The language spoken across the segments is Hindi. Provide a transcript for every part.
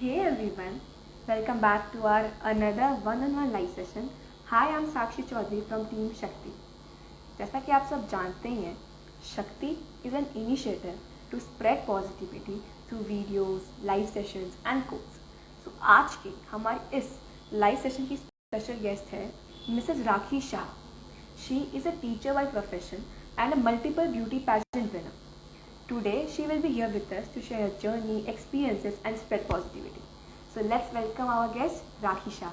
Hey everyone, welcome back to our another one-on-one live session. Hi, I'm Sakshi Chaudhary from Team Shakti. जैसा कि आप सब जानते ही हैं, Shakti is an initiative to spread positivity through videos, live sessions and quotes. So आज की हमारी इस लाइव सेशन की स्पेशल गेस्ट है Mrs Rakhi Shah. She is a teacher by profession and a multiple beauty pageant winner. Today, she will be here with us to share her journey, experiences, and spread positivity. So let's welcome our guest, Rakhi Shah.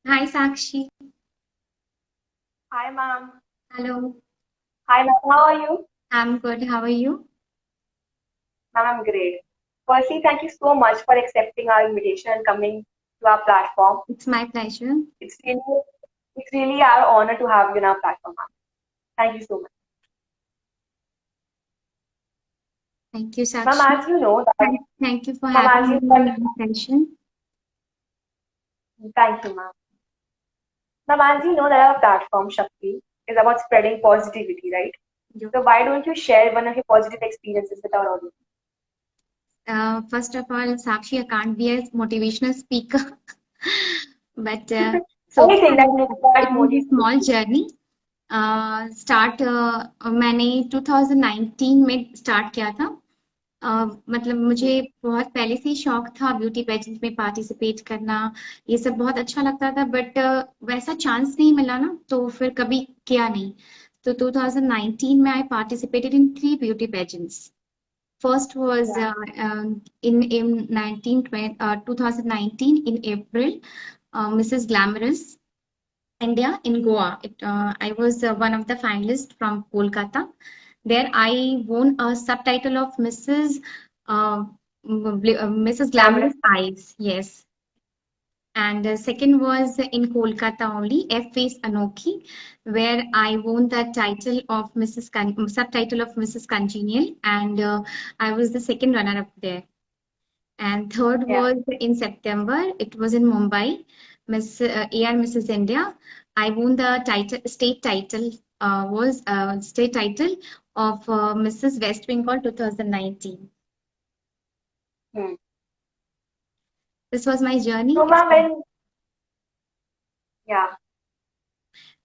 Hi, Sakshi. Hi, ma'am. Hello. Hi, ma'am. How are you? I'm good. How are you? Ma'am, I'm great. Firstly, thank you so much for accepting our invitation and coming to our platform. It's my pleasure. It's really, it's really our honor to have you on our platform, ma'am. Thank you so much. Thank you, Ma'am, Sakshi. as you know that, Thank you for ma'am, having as you me know, in the session. thank you, ma'am. Ma'am, as you know that our platform, Shakti, is about spreading positivity, right? Yeah. So why don't you share one of your positive experiences with our audience? First of all, Sakshi, I can't be a motivational speaker, but so Anything that makes it that was a motivate small you. journey. Start मैंने 2019 में स्टार्ट किया था. मतलब मुझे बहुत पहले से ही शौक था ब्यूटी पेजेंट में पार्टिसिपेट करना. ये सब बहुत अच्छा लगता था, बट वैसा चांस नहीं मिला ना, तो फिर कभी किया नहीं. तो 2019 में I participated in 3 beauty pageants. First was Yeah. in 2019 in April, Mrs. Glamorous India in Goa. I was one of the finalists from Kolkata. There I won a subtitle of Mrs. Glamorous. Glamorous Eyes. Yes. And second was in Kolkata only, F Face Anokhi, where I won the title of subtitle of Mrs. Congenial, and I was the second runner-up there. And third Yeah. was in September. It was in Mumbai, AR Mrs. India. I won the state title. Was state title of Mrs. West Bengal 2019. Hmm. This was my journey. So, ma'am, yeah.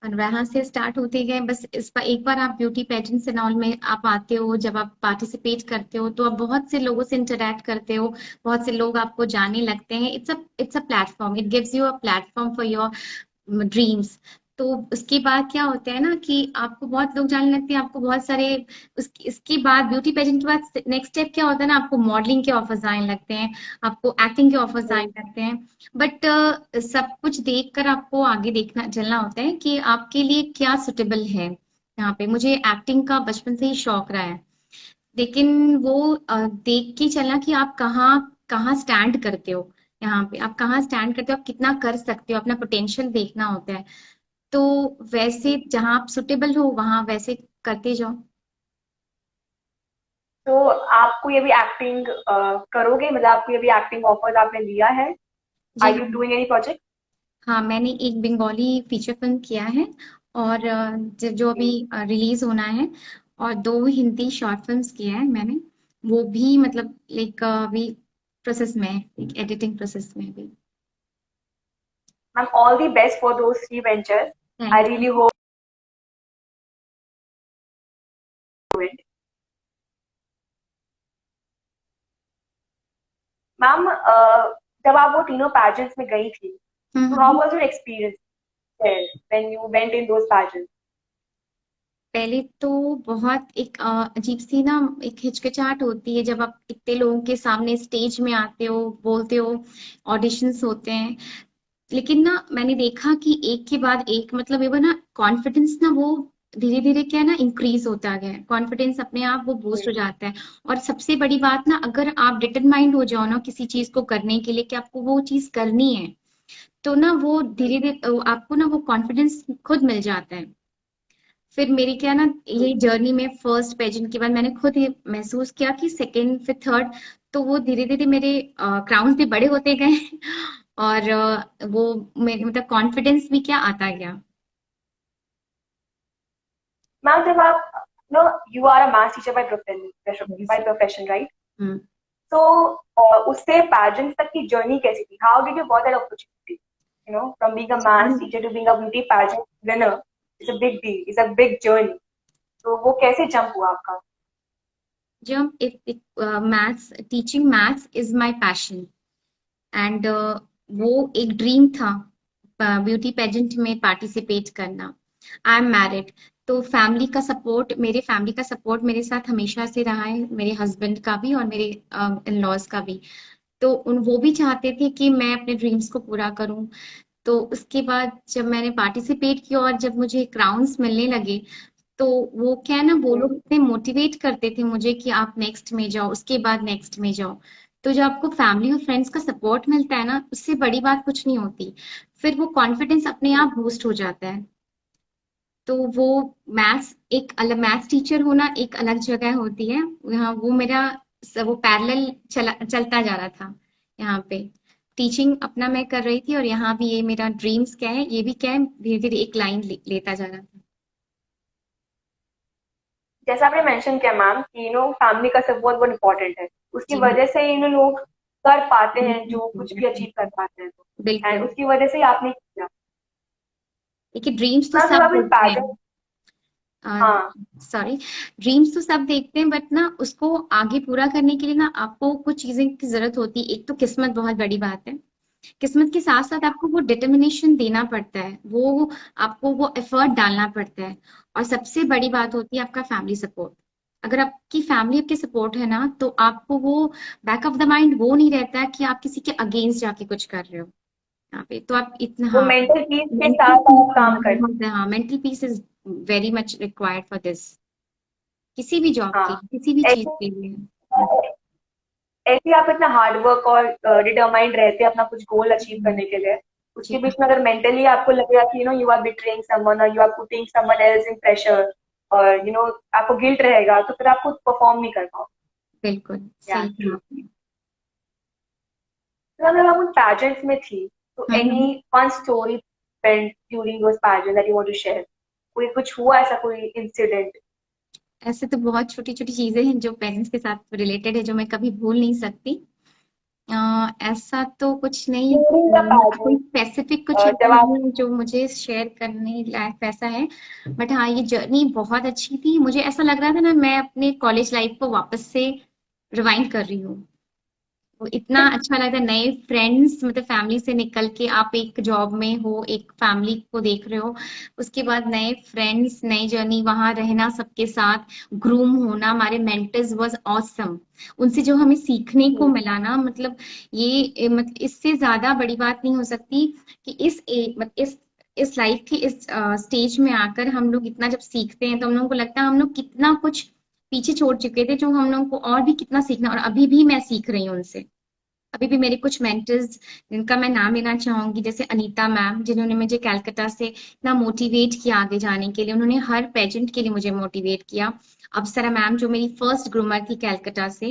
और वहां से स्टार्ट होते गए. बस इस पर एक बार आप ब्यूटी पेजेंट्स एंड ऑल में आप आते हो, जब आप पार्टिसिपेट करते हो तो आप बहुत से लोगों से इंटरेक्ट करते हो, बहुत से लोग आपको जानने लगते हैं. It's a platform. It gives you a platform for your dreams. तो उसके बाद क्या होता है ना कि आपको बहुत लोग जानने लगते हैं, आपको बहुत सारे इसके बाद ब्यूटी पेजेंट के बाद नेक्स्ट स्टेप क्या होता है ना, आपको मॉडलिंग के ऑफर्स आने लगते हैं, आपको एक्टिंग के ऑफर्स Hmm. आने लगते हैं. बट सब कुछ देखकर आपको आगे देखना चलना होता है कि आपके लिए क्या सुटेबल है. यहाँ पे मुझे एक्टिंग का बचपन से ही शौक रहा है, लेकिन वो देख के चलना कि आप कहाँ कहाँ स्टैंड करते हो. यहाँ पे आप कहाँ स्टैंड करते हो, आप कितना कर सकते हो, अपना पोटेंशियल देखना होता है. तो वैसे जहाँ आप सुटेबल हो वहां वैसे करते जाओ. तो आपको ये भी एक्टिंग करोगे, मतलब आपको ये भी एक्टिंग ऑफर आपने लिया है? जी are you doing any project? हाँ, मैंने एक बंगाली फीचर फिल्म किया है, और जो अभी रिलीज होना है, और 2 हिंदी शॉर्ट फिल्म्स किया है मैंने. वो भी मतलब लाइक अभी प्रोसेस में है, एडिटिंग प्रोसेस में भी. Ma'am, all the best for those three ventures. I thank really you. Hope it. Ma'am, जब आप वो तीनों पैजेंट्स में गई थी, तो how was your experience when you went in those pageants? पहले तो बहुत एक अजीब सी ना एक हिचकिचाहट होती है जब आप इतने लोगों के सामने स्टेज में आते हो, बोलते हो, ऑडिशंस होते हैं. लेकिन ना मैंने देखा कि एक के बाद एक मतलब ये वो ना कॉन्फिडेंस ना वो धीरे धीरे क्या है ना इंक्रीज होता गया है. कॉन्फिडेंस अपने आप वो बूस्ट हो जाता है. और सबसे बड़ी बात ना, अगर आप डिटरमाइंड हो जाओ ना किसी चीज को करने के लिए कि आपको वो चीज करनी है, तो ना वो धीरे धीरे आपको ना वो कॉन्फिडेंस खुद मिल जाता है. फिर मेरी क्या ना ये जर्नी में फर्स्ट पेजेंट के बाद मैंने खुद ये महसूस किया कि सेकंड फिर थर्ड, तो वो धीरे धीरे मेरे क्राउन भी बड़े होते गए और वो मेरे मतलब कॉन्फिडेंस भी क्या आता गया। मैम जब आप know you are a maths teacher by Yes. Profession, right? Hmm. तो उससे पैजेंट तक की जर्नी कैसी थी? How did you got that opportunity, from being a maths teacher to being a beauty pageant winner? It's a big deal, it's a big journey. तो वो कैसे जंप हुआ आपका? जब एक maths teaching maths is my passion and वो एक ड्रीम था ब्यूटी पेजेंट में पार्टिसिपेट करना। आई एम मैरिड, तो फैमिली का सपोर्ट, मेरे फैमिली का सपोर्ट मेरे साथ हमेशा से रहा है, मेरे हस्बैंड का भी और मेरे इन लॉज का भी। तो उन वो भी चाहते थे कि मैं अपने ड्रीम्स को पूरा करूं। तो उसके बाद जब मैंने पार्टिसिपेट किया और जब मुझे क्राउन्स मिलने लगे, तो वो क्या है ना, वो लोग इतने मोटिवेट करते थे मुझे कि आप नेक्स्ट में जाओ, उसके बाद नेक्स्ट में जाओ। तो जब आपको फैमिली और फ्रेंड्स का सपोर्ट मिलता है ना, उससे बड़ी बात कुछ नहीं होती। फिर वो कॉन्फिडेंस अपने आप बूस्ट हो जाता है। तो वो मैथ्स एक अलग, मैथ्स टीचर होना एक अलग जगह होती है। यहाँ वो मेरा वो पैरेलल चलता जा रहा था यहाँ पे। टीचिंग अपना मैं कर रही थी और यहाँ भी ये मेरा ड्रीम्स क्या है, ये भी क्या है, धीरे धीरे एक लाइन लेता जा रहा था। जैसा आपने मेंशन किया मैम कि फैमिली का सपोर्ट बहुत इंपॉर्टेंट है। उसकी जी वजह से लोग कर पाते हैं बिल्कुल जो कुछ भी अचीव कर पाते हैं। तो एंड बिल्कुल। उसकी वजह से ही आपने किया। देखिए ड्रीम्स तो मैम जब सब आप इन देखते पैजेंट, हैं, हाँ, सॉरी, ड्रीम्स तो सब देखते हैं, बट ना उसको आगे पूरा करने के लिए ना आपको कुछ चीजें की जरूरत होती है। एक तो किस्मत बहुत बड़ी बात है। किस्मत के साथ साथ आपको वो डिटर्मिनेशन देना पड़ता है, वो आपको वो एफर्ट डालना पड़ता है। और सबसे बड़ी बात होती है आपका फैमिली सपोर्ट। अगर आपकी फैमिली आपके सपोर्ट है ना, तो आपको वो बैक ऑफ द माइंड वो नहीं रहता है कि आप किसी के अगेंस्ट जाके कुछ कर रहे हो यहाँ पे। तो आप इतना, वो हाँ, मेंटल पीस के मेंटल साथ पीस आप काम करते बहुत है, हाँ, mental peace is very much required for this, किसी भी जॉब हैं। के हाँ, लिए, किसी भी चीज ऐसे के लिए। ऐसे आप इतना हार्ड वर्क और डिटरमाइंड रहते हैं अपना कुछ गोल अचीव हम्म, करने के लिए। उसके जी बीच में अगर मेंटली आपको लगेगा कि यू आर बिट्रेइंग समवन और you are putting someone else in pressure, और आपको गिल्ट रहेगा, तो फिर आप खुद परफॉर्म नहीं कर पाओगे। बिल्कुल या सही कहा ट्रू। आपने। तो अगर आप उन पैजेंट्स में थी, तो any hmm. Fun story spent during those pageant that you want to share? कोई कुछ हुआ ऐसा, कोई इंसिडेंट ऐसे तो बहुत छोटी छोटी चीजें हैं जो पेरेंट्स के साथ रिलेटेड है, जो मैं कभी भूल नहीं सकती। ऐसा तो कुछ नहीं, ड्यूरिंग द मतलब कोई पैजेंट स्पेसिफिक कुछ जब आप, नहीं है जो मुझे शेयर करने लायक वैसा है। बट हाँ, ये जर्नी बहुत अच्छी थी, मुझे ऐसा लग रहा था ना मैं अपने कॉलेज लाइफ को वापस से रिवाइंड कर रही हूँ। वो इतना अच्छा लगा, नए फ्रेंड्स, मतलब फैमिली से निकल के आप एक जॉब में हो, एक फैमिली को देख रहे हो, उसके बाद नए फ्रेंड्स, नई जर्नी, वहां रहना सबके साथ, ग्रूम होना, हमारे मेंटर्स वाज ऑसम। उनसे जो हमें सीखने को मिला ना, मतलब ये मतलब इससे ज्यादा बड़ी बात नहीं हो सकती कि मतलब इस लाइफ की इस स्टेज में आकर हम लोग इतना जब सीखते हैं, तो हम लोगों को लगता है हम लोग कितना कुछ पीछे छोड़ चुके थे, जो हम लोगों को और भी कितना सीखना, और अभी भी मैं सीख रही हूँ उनसे। अभी भी मेरे कुछ मेंटर्स, जिनका मैं नाम लेना चाहूंगी, जैसे अनीता मैम, जिन्होंने मुझे कलकत्ता से इतना मोटिवेट किया आगे जाने के लिए, उन्होंने हर पेजेंट के लिए मुझे मोटिवेट किया। अप्सरा मैम जो मेरी फर्स्ट ग्रूमर थी कलकत्ता से,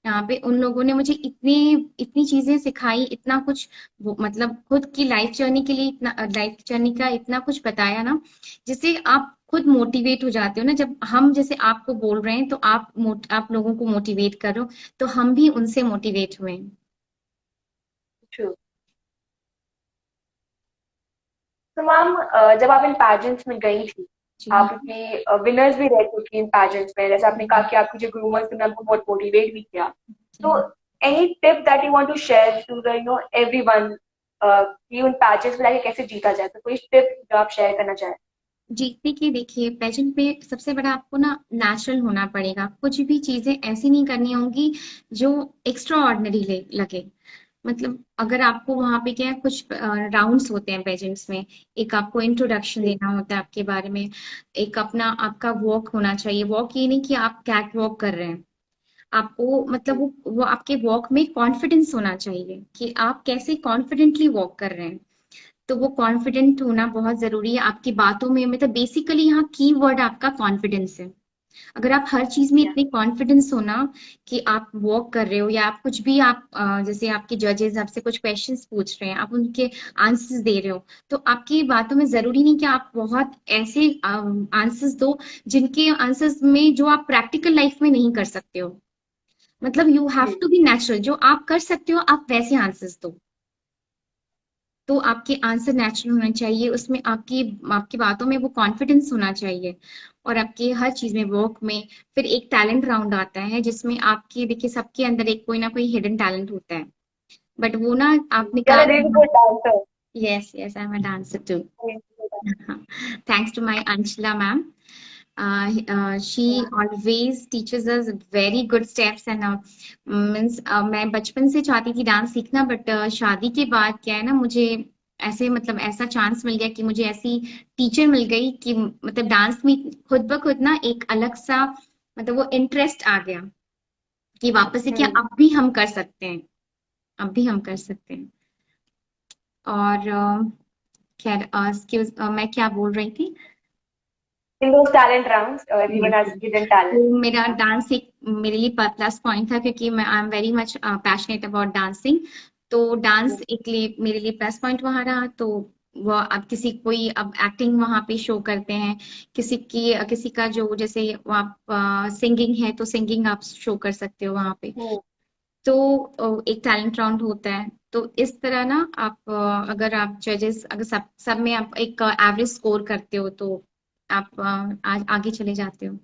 यहाँ पे उन लोगों ने मुझे इतनी इतनी चीजें सिखाई, इतना कुछ, वो मतलब खुद की लाइफ जर्नी के लिए, इतना लाइफ जर्नी का इतना कुछ बताया ना, जिससे आप खुद मोटिवेट हो जाते हो ना। जब हम जैसे आपको बोल रहे हैं, तो आप लोगों को मोटिवेट करो, तो हम भी उनसे मोटिवेट हुए। तो मैम जब आप इन पैजेंट्स में गई थी, जी आप क्योंकि विनर्स भी रह चुकी इन पैजेंट्स में, जैसे आपने कहा कि आपके जो ग्रूमर्स थे आपको बहुत मोटिवेट भी किया। तो जी any tip that you want to share to the everyone कि उन पैजेंट्स में जाके कैसे जीता जाए? तो कोई टिप जो आप शेयर करना चाहें? जीतने की, देखिए पेजेंट में सबसे बड़ा आपको ना नेचुरल होना पड़ेगा। कुछ भी चीजें ऐसी नहीं करनी होंगी जो एक्स्ट्रा ऑर्डिनरी लगे। मतलब अगर आपको वहां पे क्या है, कुछ राउंड्स होते हैं पेजेंट्स में, एक आपको इंट्रोडक्शन जी। देना होता है आपके बारे में, एक अपना आपका वॉक होना चाहिए। वॉक ये नहीं कि आप कैट वॉक कर रहे हैं, आपको मतलब जी। वो आपके वॉक में कॉन्फिडेंस होना चाहिए कि आप कैसे कॉन्फिडेंटली वॉक कर रहे हैं। तो वो कॉन्फिडेंट होना बहुत जरूरी है आपकी बातों में, मतलब बेसिकली यहाँ की वर्ड आपका कॉन्फिडेंस है। अगर आप हर चीज में Yeah. इतने कॉन्फिडेंस हो ना कि आप वॉक कर रहे हो या आप कुछ भी आप जैसे आपके जजेस आपसे कुछ क्वेश्चंस पूछ रहे हैं, आप उनके आंसर्स दे रहे हो, तो आपकी बातों में जरूरी नहीं कि आप बहुत ऐसे आंसर्स दो जिनके आंसर्स में जो आप प्रैक्टिकल लाइफ में नहीं कर सकते हो। मतलब you have to be natural, जो आप कर सकते हो आप वैसे आंसर्स दो। तो आपके आंसर नेचुरल होना चाहिए, उसमें आपकी आपकी बातों में वो कॉन्फिडेंस होना चाहिए, और आपके हर चीज में वर्क में। फिर एक टैलेंट राउंड आता है जिसमें आपकी देखिए सबके अंदर एक कोई ना कोई हिडन टैलेंट होता है, बट वो ना आप You're a निकाल। really good dancer. Yes yes, I am a dancer too. Really good dancer. Thanks to my Anshula ma'am. She Yeah. always teaches us very good steps and means मैं बचपन से चाहती थी डांस सीखना, बट शादी के बाद क्या है ना, मुझे ऐसे मतलब ऐसा चांस मिल गया कि मुझे ऐसी टीचर मिल गई कि मतलब डांस में खुद ब खुद ना एक अलग सा मतलब वो इंटरेस्ट आ गया कि वापस से क्या Hmm. अब भी हम कर सकते हैं, अब भी हम कर सकते हैं। और खैर मैं क्या बोल रही थी। In those talent rounds, everyone Yes, has yes. hidden talent. तो मेरा डांस एक मेरे लिए प्लस पॉइंट था, क्योंकि मैं I am very much passionate about dancing. तो डांस Hmm. एक लिए मेरे लिए प्लस पॉइंट वहां रहा। तो वो अब किसी कोई अब एक्टिंग वहां पे शो करते हैं, किसी का जो जैसे आप सिंगिंग है तो सिंगिंग आप शो कर सकते हो वहां पे। Hmm. तो एक टैलेंट राउंड होता है। तो इस तरह ना आप अगर आप जजेस अगर सब में आप एक एवरेज स्कोर करते हो तो आप आगे चले जाते हो।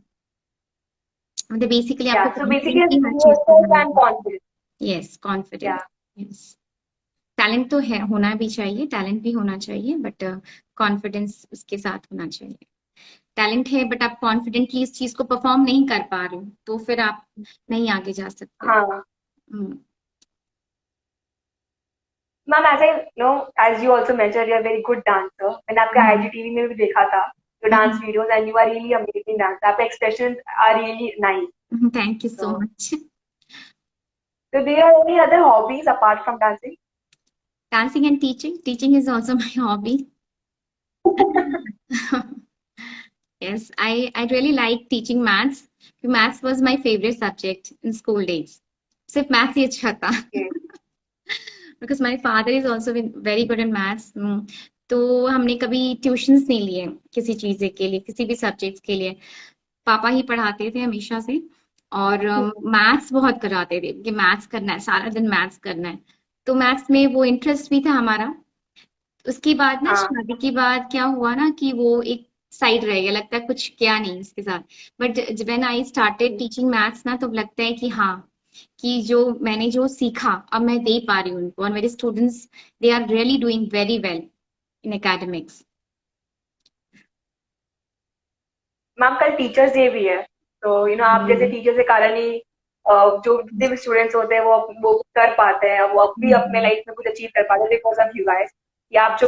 मतलब बेसिकली आपको Yeah. So basically, कॉन्फिडेंस ही हर चीज पे yourself होना and है। confidence. Yes, confidence. Yeah. Yes, talent तो है, होना भी चाहिए, टैलेंट भी होना चाहिए, बट कॉन्फिडेंस उसके साथ होना चाहिए। टैलेंट है बट आप कॉन्फिडेंटली इस चीज को परफॉर्म नहीं कर पा रहे हो तो फिर आप नहीं आगे जा सकते। हाँ. हम्म, ma'am, as I know, as you also mentioned, you're a very good dancer. मैंने आपके हम्म, IGTV में भी देखा था your dance hmm, videos and you are really amazing dancer. आपके expressions are really nice. Thank you so So, much. so do you have any other hobbies apart from dancing? Dancing and teaching, teaching is also my hobby. Yes, I really like teaching maths. Maths was my favorite subject in school days. सिर्फ मैथ्स ही अच्छा था। Okay. Because my father is also very good in maths. तो हमने कभी ट्यूशंस नहीं लिए किसी चीज के लिए, किसी भी सब्जेक्ट्स के लिए। पापा ही पढ़ाते थे हमेशा से, और मैथ्स बहुत कराते थे कि मैथ्स करना है, सारा दिन मैथ्स करना है। तो मैथ्स में वो इंटरेस्ट भी था हमारा। उसके बाद ना हाँ. शादी के बाद क्या हुआ ना कि वो एक साइड रह गया, लगता है कुछ किया नहीं इसके साथ। But when I started teaching maths ना, तो लगता है कि हाँ, कि जो मैंने जो सीखा अब मैं दे पा रही हूँ उनको, और मेरे students they are really doing very well in academics. Ma'am, कल टीचर्स डे भी है, तो आप जैसे टीचर के कारण ही जो जितने भी स्टूडेंट्स होते हैं वो कर पाते हैं, वो अब भी अपने लाइफ में कुछ अचीव कर पाते हैं बिकॉज ऑफ यू गाइस। कि आप जो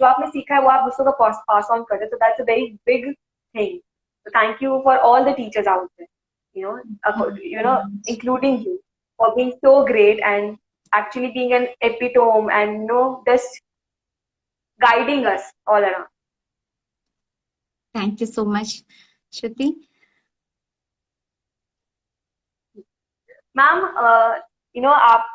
आपने सीखा है वो आप दूसरों को पास ऑन करते हैं, तो that's a very big thing. So thank you for all the teachers out there, you know, including you, for being so great and actually being an epitome and just guiding us all around. Thank you so much Shruti. Ma'am, आप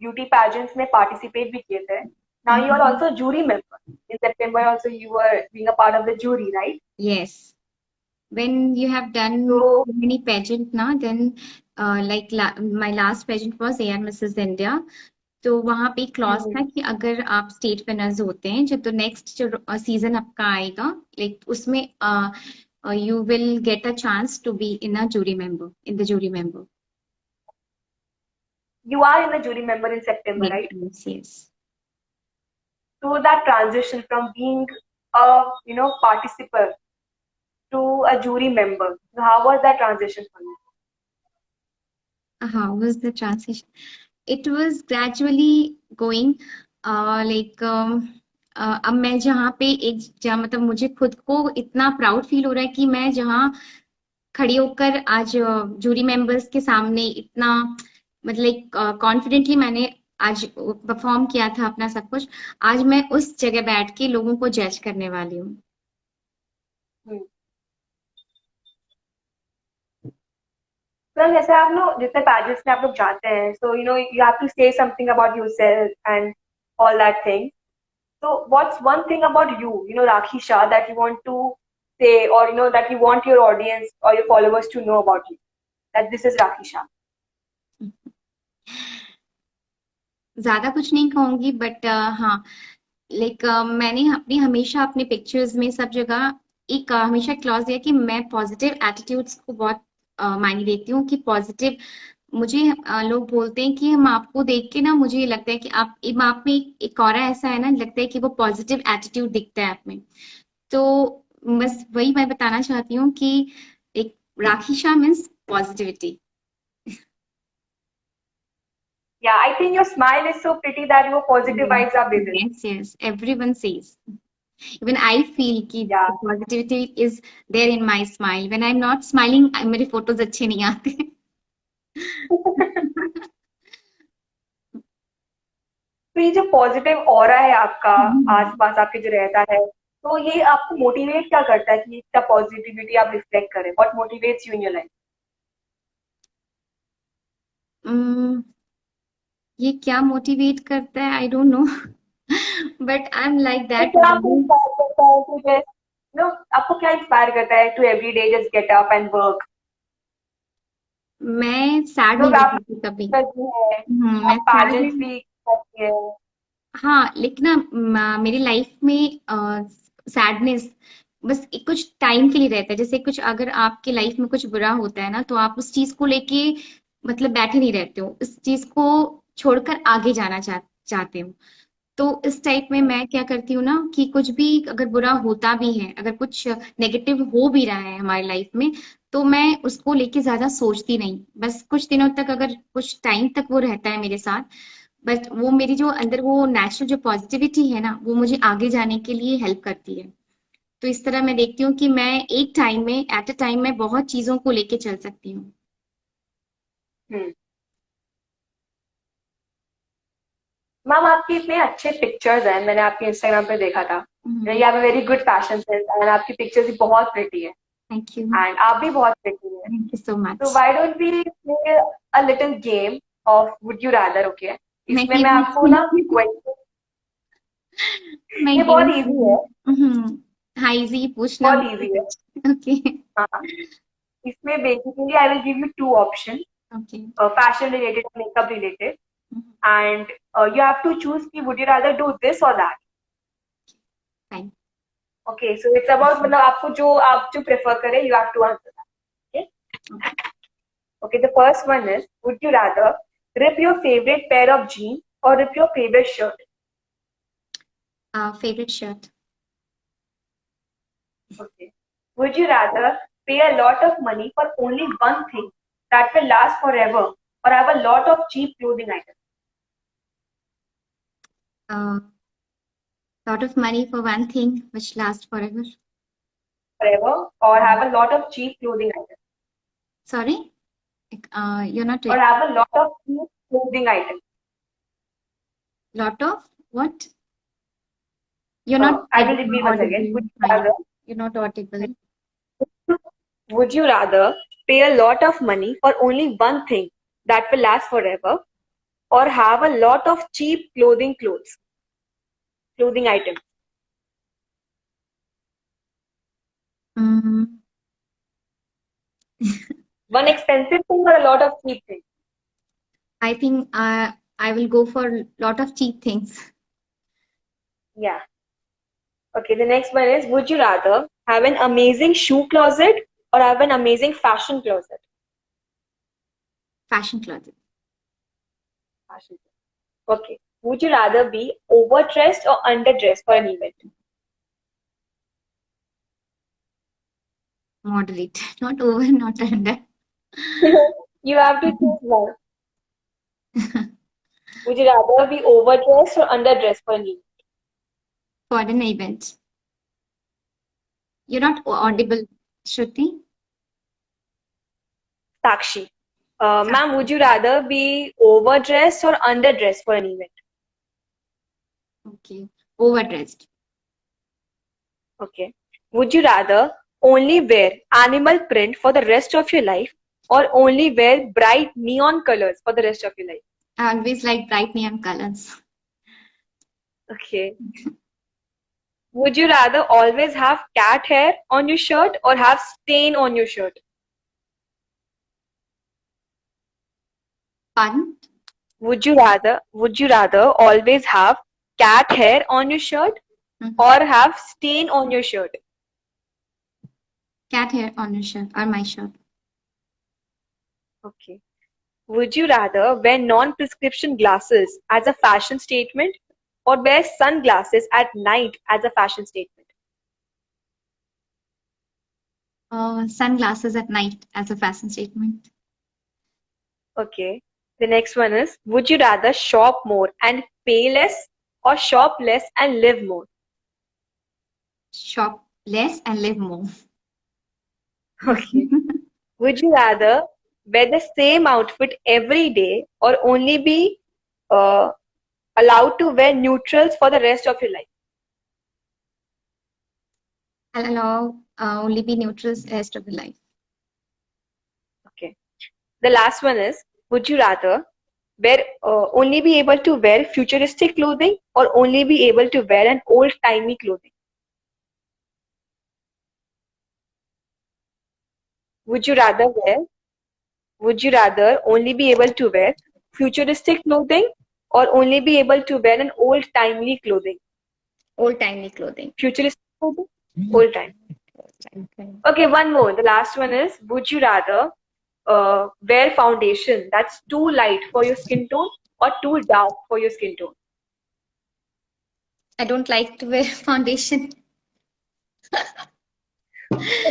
ब्यूटी pageants में participate भी किए थे. Now you are also a jury member. In September also you were being a part of the jury, right? Yes, when you have done So, so many pageant ना, then like my last pageant was AR Mrs. India। तो वहां पे क्लॉज hmm, था कि अगर आप स्टेट विनर्स होते हैं जो, तो नेक्स्ट जो सीजन आपका आएगा लाइक उसमें you will get a chance to be in a jury member, in the jury member. you are in the jury member in September, yes right? Yes yes. So that transition from being a participant to a jury member. So how was that transition for you? How was the transition? It was gradually going like अब मैं जहाँ पे एक जहाँ मतलब मुझे खुद को इतना प्राउड फील हो रहा है कि मैं जहाँ खड़ी होकर आज जूरी मेंबर्स के सामने इतना मतलब कॉन्फिडेंटली मैंने आज परफॉर्म किया था अपना सब कुछ। आज मैं उस जगह बैठ के लोगों को जज करने वाली हूँ। Hmm. तो जैसे आप लोग जितने पैजेंट्स में आप लोग जाते हैं, so you know you have to say something about yourself and all that thing. So what's one thing about you, Rakhi Shah, that you want to say, or that you want your audience or your followers to know about you? That this is Rakhi Shah. ज्यादा कुछ नहीं कहूंगी, बट हाँ, लाइक मैंने अपनी हमेशा अपने पिक्चर्स में सब जगह एक हमेशा क्लॉज दिया कि मैं पॉजिटिव एटीट्यूड्स को बहुत मायने देती हूँ, कि पॉजिटिव मुझे लोग बोलते हैं कि हम आपको देख के ना, मुझे लगता है कि आप में एक ऑरा ऐसा है ना, लगता है कि वो पॉजिटिव एटीट्यूड दिखता है आप में. तो बस वही मैं बताना चाहती हूँ कि एक Rakhi Shah means positivity. Yeah, I think your smile is so pretty that your positive vibes are visible. Yes, yes, everyone says. Even I feel कि Yeah. positivity is there in my smile. When I'm not smiling, मेरे photos अच्छे नहीं आते. तो ये जो पॉजिटिव ऑरा है आपका आसपास आपके जो रहता है, तो ये आपको मोटिवेट क्या करता है कि इतना पॉजिटिविटी आप रिफ्लेक्ट करें? What motivates you in your life? ये क्या मोटिवेट करता है, I don't know, but I am like तो दैट. क्या आपको इंस्पायर करता है कि आपको क्या इंस्पायर करता है to every day just get up and work? मैं सैड नहीं लोग आप होती कभी. करती है, मैं आप सैड पैजेंट्स नहीं. भी करती है. हाँ, लेकिन ना मेरी लाइफ में सैडनेस बस कुछ टाइम के लिए रहता है. जैसे कुछ अगर आपके लाइफ में कुछ बुरा होता है ना, तो आप उस चीज को लेके मतलब बैठे नहीं रहते हो, उस चीज को छोड़कर आगे जाना चाहते हो. तो इस टाइप में मैं क्या करती हूँ ना, कि कुछ भी अगर बुरा होता भी है, अगर कुछ नेगेटिव हो भी रहा है हमारी लाइफ में, तो मैं उसको लेके ज्यादा सोचती नहीं. बस कुछ दिनों तक, अगर कुछ टाइम तक वो रहता है मेरे साथ, बट वो मेरी जो अंदर वो नेचुरल जो पॉजिटिविटी है ना, वो मुझे आगे जाने के लिए हेल्प करती है. तो इस तरह मैं देखती हूँ कि मैं एक टाइम में, एट अ टाइम में बहुत चीजों को लेके चल सकती हूँ. हम्म. मैम आपके इतने अच्छे पिक्चर्स हैं, मैंने आपके इंस्टाग्राम पे देखा था. You have a very good fashion sense and आपकी पिक्चर्स भी बहुत प्रिटी है. Thank you. एंड आप भी बहुत प्रिटी है. थैंक यू सो तो much. Why don't we play a little game of would you rather? Okay, मैं इसमें मैं आपको ना गेम क्वेश्चन, मैं ये बहुत इजी है. गेम. हाँ, इजी पूछना. बहुत इजी है. ओके. हाँ, इसमें basically I will give you two option, okay. fashion related, makeup related, and you have to choose कि would you rather do this or that. Fine. Okay, so it's about मतलब आपको जो आप जो prefer करें, you have to answer that. Okay. Okay, the first one is, would you rather rip your favorite pair of jeans or rip your favorite shirt? Favourite shirt. Okay. Would you rather pay a lot of money for only one thing that will last forever, or have a lot of cheap clothing items? Lot of money for one thing which lasts forever. Forever, or have a lot of cheap clothing items? Sorry, you're not Or have a lot of cheap clothing items? lot of what? You're not I will repeat once again. audible. You're not audible. Would you rather pay a lot of money for only one thing that will last forever, or have a lot of cheap clothing items? Mm. One expensive thing or a lot of cheap things? I think I will go for a lot of cheap things. Yeah. Okay, the next one is, would you rather have an amazing shoe closet or have an amazing fashion closet? Fashion closet. Fashion. Okay. Would you rather be overdressed or underdressed for an event? Moderate. Not over, not under. You have to choose one. Would you rather be overdressed or underdressed for an event? For an event. You're not audible, Shruti. Sakshi. Ma'am, would you rather be overdressed or underdressed for an event? Okay. Overdressed. Okay. Would you rather only wear animal print for the rest of your life, or only wear bright neon colors for the rest of your life? I always like bright neon colors. Okay. Would you rather always have cat hair on your shirt or have stain on your shirt? Pardon? Would you rather always have cat hair on your shirt Mhm. or have stain on your shirt? Cat hair on your shirt or my shirt. Okay. Would you rather wear non-prescription glasses as a fashion statement or wear sunglasses at night as a fashion statement? Sunglasses at night as a fashion statement. Okay. The next one is, would you rather shop more and pay less or shop less and live more? Shop less and live more. Okay. Would you rather wear the same outfit every day or only be uh, allowed to wear neutrals for the rest of your life? I'll allow only be neutral rest of the life. Okay. The last one is, would you rather only be able to wear futuristic clothing or only be able to wear an old-timey clothing? Would you rather wear Would you rather only be able to wear futuristic clothing or only be able to wear an old-timey clothing? Old timey clothing. Futuristic clothing? Old time. Okay. Okay, one more. The last one is, would you rather wear foundation that's too light for your skin tone or too dark for your skin tone? I don't like to wear foundation.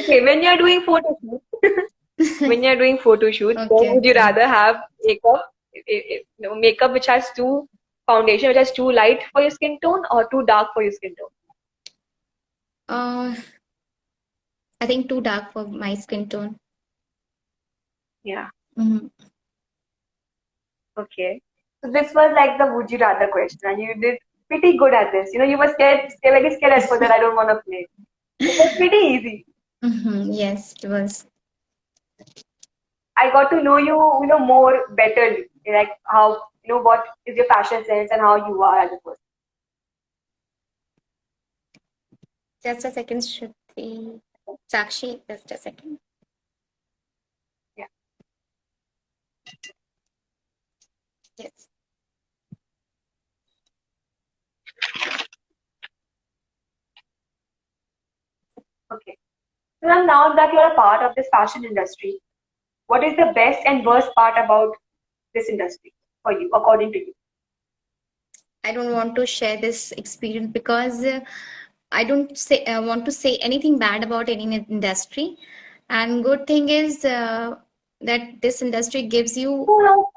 Okay, when you're doing photo shoots, then Okay, would you okay. rather have makeup which has too foundation which has too light for your skin tone or too dark for your skin tone? Uh, I think too dark for my skin tone. Yeah. Mhm. Okay. So this was like the would you rather question, and you did pretty good at this. You know, you were scared at first that I don't want to play. It was pretty easy. Yes, it was. I got to know you, more better, like how, what is your fashion sense and how you are as a person. Just a second, Shruti. Sakshi, just a second. Yeah. Yes. Okay. So now that you're a part of this fashion industry, what is the best and worst part about this industry for you, according to you? I don't want to share this experience because I don't say want to say anything bad about any industry. And good thing is that this industry gives you. No,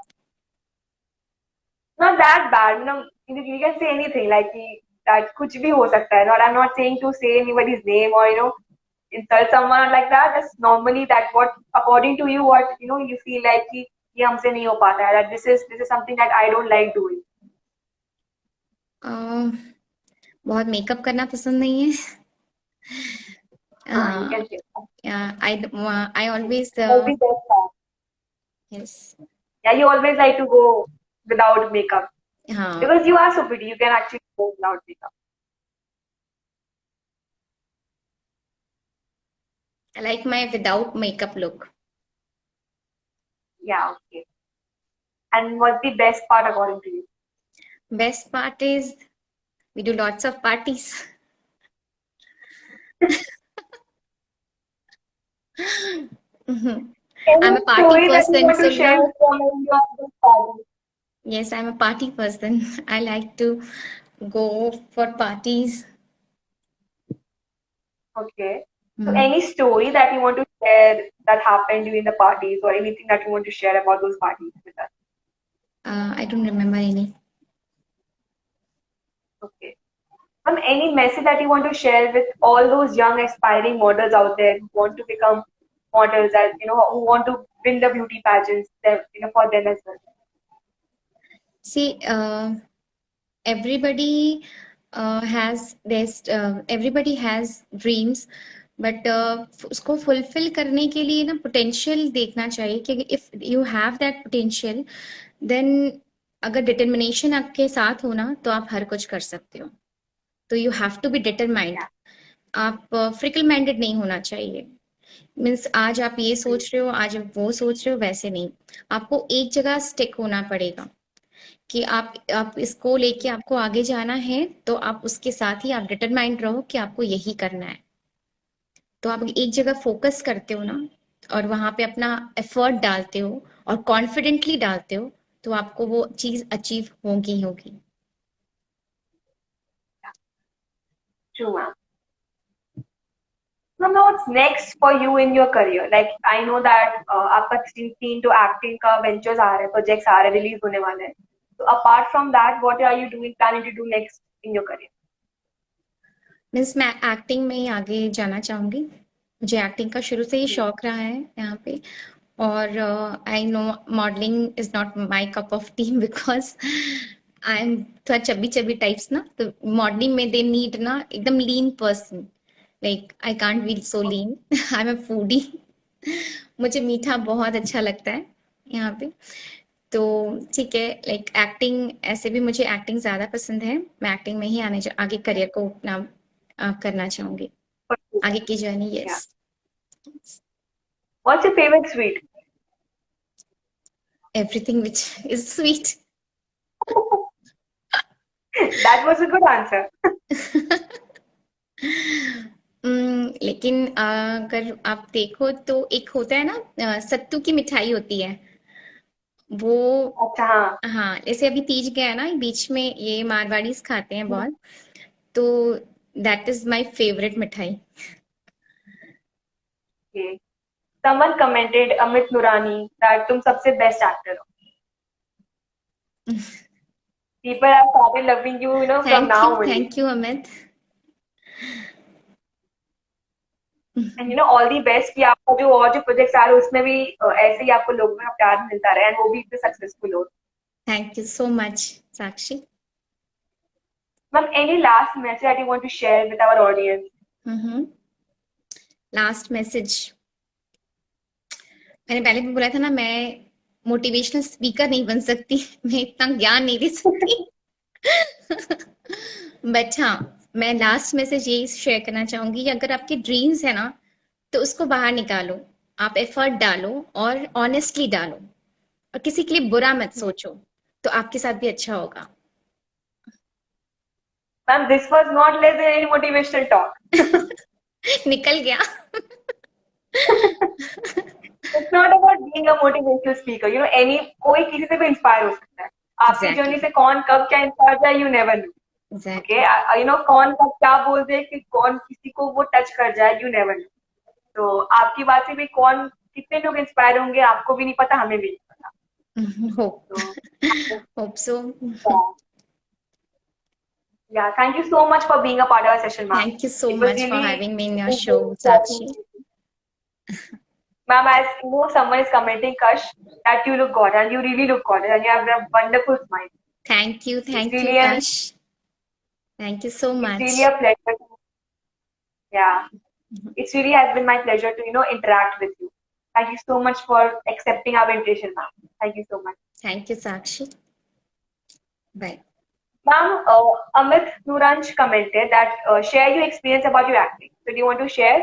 not that bad. You can say anything like that कुछ भी हो सकता है. Not I'm not saying to say anybody's name or insult someone like that. Just normally that what according to you what you feel like कि ये हमसे नहीं हो पाता है. That this is something that I don't like doing. बहुत मेकअप करना पसंद नहीं है. You can say I always always best part. yes. Yeah, you always like to go without makeup हाँ. because you are so pretty. You can actually go without makeup. I like my without makeup look. Yeah, okay. And what's the best part according to you? Best part is we do lots of parties. Mhm. I'm a Any party story that you person, want so to share now, from any of this party? yes, I'm a party person. I like to go for parties. Okay. So Mm. any story that you want to share that happened during the parties or anything that you want to share about those parties with us? I don't remember any. Okay. Any message that you want to share with all those young aspiring models out there who want to become models as who want to win the beauty pageants for them as well? See, everybody has this. Everybody has dreams, but उसको फुलफिल करने के लिए ना पोटेंशियल देखना चाहिए कि if you have that potential, then अगर डिटर्मिनेशन आपके साथ हो ना तो आप हर कुछ कर सकते हो। तो you have to be determined. Yeah. आप फ्रिकल माइंडेड नहीं होना चाहिए। मीन्स आज आप ये सोच रहे हो, आज आप वो सोच रहे हो, वैसे नहीं। आपको एक जगह स्टिक होना पड़ेगा कि आप इसको लेके आपको आगे जाना है, तो आप उसके साथ ही आप डिटरमाइंड रहो कि आपको यही करना है। तो आप एक जगह फोकस करते हो ना, और वहां पे अपना एफर्ट डालते हो और कॉन्फिडेंटली डालते हो, तो आपको वो चीज अचीव होगी ही होगी। True, ma'am. So now what's next for you in your career? Like I know that आपका तीन तो एक्टिंग का वेंचर्स आ रहे हैं, प्रोजेक्ट्स आ रहे हैं, रिलीज होने वाले हैं. So apart from that, what are you doing, planning to do next in your career? Means मैं एक्टिंग में ही आगे जाना चाहूंगी। मुझे एक्टिंग का शुरू से ही Hmm. शौक रहा है यहाँ पे। और I know modelling is not my cup of tea because I am थोड़ा चबी चबी टाइप्स ना, तो मॉडलिंग में दे नीड ना एकदम lean person. Like I can't be so lean. I am a foodie. मुझे मीठा बहुत अच्छा लगता है यहाँ पे। तो ठीक है, लाइक एक्टिंग, ऐसे भी मुझे एक्टिंग ज्यादा पसंद है। मैं एक्टिंग में ही आगे करियर को अपना करना चाहूंगी। For you. आगे की journey, Yeah. Yes. What's your favorite sweet? Everything which is sweet. That was a good answer. लेकिन अगर आप देखो तो एक होता है ना, सत्तू की मिठाई होती है वो। अच्छा हाँ. हाँ, जैसे अभी तीज गया ना, बीच में ये मारवाड़ीज खाते हैं बहुत। तो दैट इज माय फेवरेट मिठाई। Okay. Someone commented Amit Nurani that तुम सबसे बेस्ट एक्टर हो. People have started loving you, from now only. Thank you Amit. And all the best कि आपका जो और जो प्रोजेक्ट्स आ रहे हैं उसमें भी ऐसे ही आपको लोगों का प्यार मिलता रहे, एंड वो भी इतने सक्सेसफुल हो. Thank you so much Sakshi. Ma'am, any last message that you want to share with our audience? Last message, मैंने पहले भी बोला था ना, मैं मोटिवेशनल स्पीकर नहीं बन सकती। मैं इतना ज्ञान नहीं दे सकती। बट हाँ, मैं लास्ट मैसेज यही शेयर करना चाहूंगी कि अगर आपके ड्रीम्स है ना, तो उसको बाहर निकालो। आप एफर्ट डालो और ऑनेस्टली डालो, और किसी के लिए बुरा मत सोचो, तो आपके साथ भी अच्छा होगा। Ma'am, this was not less than any motivational talk. निकल गया। It's not about being a motivational speaker. Any कोई किसी से भी इंस्पायर हो सकता है. आपकी जर्नी एग्जैक्टली। से कौन कब क्या इंस्पायर जाए, you never know. Okay, exactly. कौन कब क्या बोल दे कि कौन किसी को वो टच कर जाए, यू नेवर नो. तो आपकी बात से भी कौन कितने लोग इंस्पायर होंगे आपको भी नहीं पता, हमें भी नहीं पता. होप तो hope so. yeah, thank you so much for being a part of our session, ma'am. Thank you so It was much for really having me in your show interesting talking Sakshi. to you. Ma'am, as someone is commenting, Kash, that you look gorgeous, and you really look gorgeous, and you have a wonderful smile. It's thank you really an, कश। Thank you so it's much. really a pleasure. Yeah, it's really has been my pleasure to interact with you. Thank you so much for accepting our invitation, ma'am. Thank you so much. Thank you Sakshi. Bye. Ma'am, Amit Nuranj commented that share your experience about your acting. So do you want to share?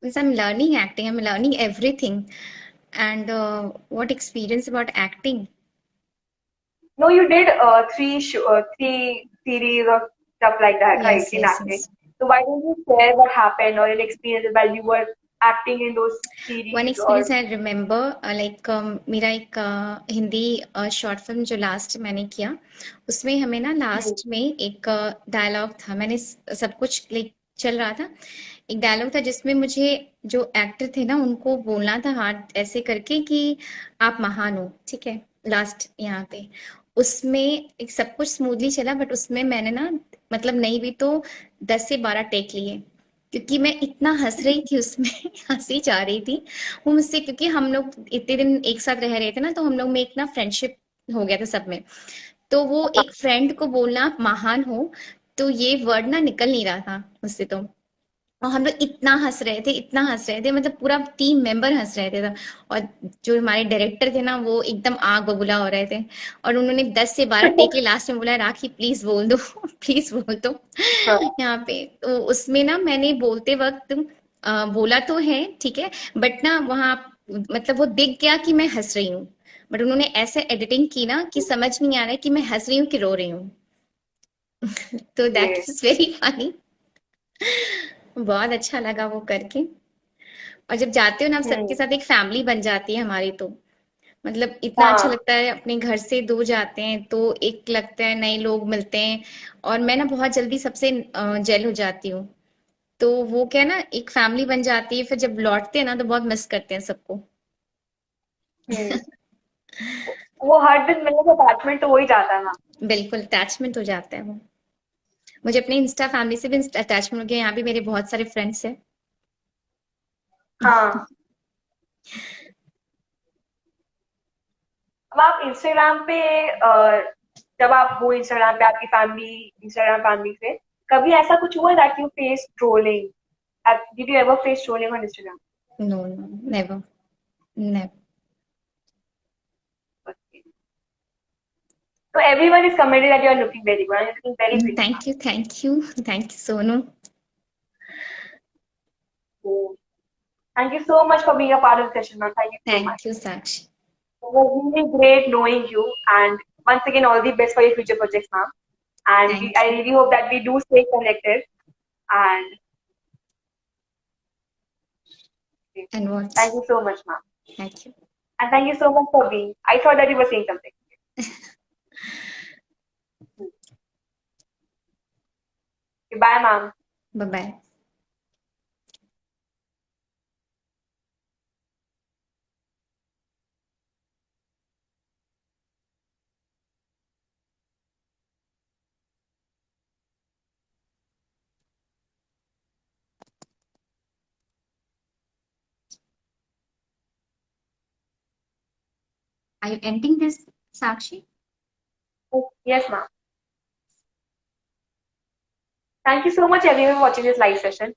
Because I'm learning acting, I'm learning everything. And what experience about acting? No, you did three series or stuff like that, right, Yes, in yes, acting. yes. So why don't you share what happened or your experiences while you were acting in those one series experience or I remember, like मेरा एक हिंदी शॉर्ट फिल्म जो लास्ट मैंने किया, उसमें हमें ना Hmm. लास्ट में एक डायलॉग था। मैंने सब कुछ लाइक चल रहा था, एक डायलॉग था जिसमें मुझे जो एक्टर थे ना उनको बोलना था हाथ ऐसे करके कि आप महान हो, ठीक है, लास्ट यहाँ पे। उसमें एक सब कुछ स्मूथली चला, बट उसमें मैंने ना, मतलब नहीं भी तो 10 से 12 टेक लिए, क्योंकि मैं इतना हंस रही थी उसमें। हंसी जा रही थी वो मुझसे, क्योंकि हम लोग इतने दिन एक साथ रह रहे थे ना, तो हम लोग में एक ना फ्रेंडशिप हो गया था सब में। तो वो एक फ्रेंड को बोलना आप महान हो, तो ये वर्ड ना निकल नहीं रहा था मुझसे। तो और हम लोग इतना हंस रहे थे, इतना हंस रहे थे, मतलब पूरा टीम मेंबर हंस रहे थे तब। और जो हमारे डायरेक्टर थे ना, वो एकदम आग बबूला हो रहे थे। और उन्होंने 10 से 12 टेक के लास्ट में बोला, राखी प्लीज बोल दो प्लीज बोल दो। हाँ। यहाँ पे तो उसमें ना मैंने बोलते वक्त बोला तो है, ठीक है, बट ना वहाँ मतलब वो दिख गया कि मैं हंस रही हूँ, बट उन्होंने ऐसे एडिटिंग की ना कि समझ नहीं आ रहा है कि मैं हंस रही हूँ कि रो रही हूँ। तो दैट ये वाज वेरी फनी। बहुत अच्छा लगा वो करके। और जब जाते हो ना, आप सबके हम्म। साथ एक फैमिली बन जाती है हमारी, तो मतलब इतना अच्छा हाँ। लगता है। अपने घर से दूर जाते हैं तो एक लगता है नए लोग मिलते हैं। और मैं ना बहुत जल्दी सबसे जेल हो जाती हूँ। तो वो क्या है ना, एक फैमिली बन जाती है, फिर जब लौटते हैं ना तो बहुत मिस करते हैं सबको। हम्म। वो हर दिन मिलने का अटैचमेंट तो हो ही जाता है ना। बिल्कुल अटैचमेंट हो जाता है वो। मुझे अपने इंस्टा फैमिली से भी अटैचमेंट हो गया। यहाँ भी मेरे बहुत सारे फ्रेंड्स हैं। हाँ। अब आप इंस्टाग्राम पे जब आप हो इंस्टाग्राम पे आपकी फैमिली, इंस्टाग्राम फैमिली से कभी ऐसा कुछ हुआ that you face trolling? Did you ever face trolling on Instagram? No no, never, never. So everyone is commenting that you are looking very good and you're looking very pretty, thank you, thank you, thank you Sonu. ma'am. Thank you so much for being a part of the session, ma'am. Thank you so much. Thank you Sakshi. It was really great knowing you, and once again, all the best for your future projects, ma'am. And thank I you. really hope that we do stay connected. And and what. thank you so much, ma'am. Thank you. And thank you so much for being. I thought that you were saying something. Bye, ma'am. Bye bye. Are you ending this, Sakshi? Yes, ma'am. Thank you so much everyone watching this live session.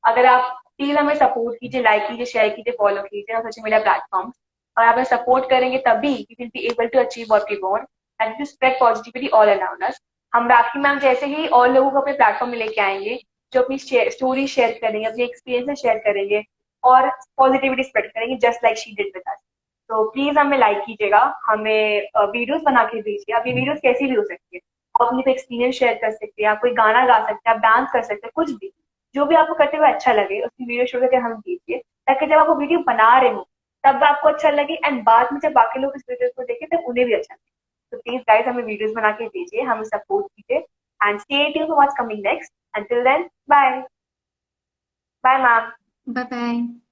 अगर आप प्लीज हमें सपोर्ट कीजिए, लाइक कीजिए, शेयर कीजिए, फॉलो कीजिए सोशल मीडिया प्लेटफॉर्म। और आप हमें सपोर्ट करेंगे तभी we will be able to achieve what we want and to spread positivity all around us. हम राखी मैम जैसे ही और लोगों को अपने प्लेटफॉर्म में लेके आएंगे, जो अपनी स्टोरी शेयर करेंगे, अपने एक्सपीरियंस शेयर करेंगे और पॉजिटिविटी स्प्रेड करेंगे just like she did with us. तो प्लीज हमें लाइक कीजिएगा, हमें वीडियोस बना के दीजिए। अब ये वीडियोस कैसी भी हो सकती है, आप अपनी एक्सपीरियंस शेयर कर सकते हैं, आप कोई गाना गा सकते हैं, आप डांस कर सकते हैं, कुछ भी जो भी आपको करते हुए अच्छा लगे उसकी वीडियो शूट करके हम दीजिए, ताकि जब आप वो वीडियो बना रहे हो तब आपको अच्छा लगे एंड बाद में जब बाकी लोग इस वीडियो को देखें तब उन्हें भी अच्छा लगे। तो प्लीज गाइस हमें वीडियोस बना के दीजिए, हमें सपोर्ट कीजिए and stay tuned for what's coming next. Until then bye. Bye ma'am. Bye bye.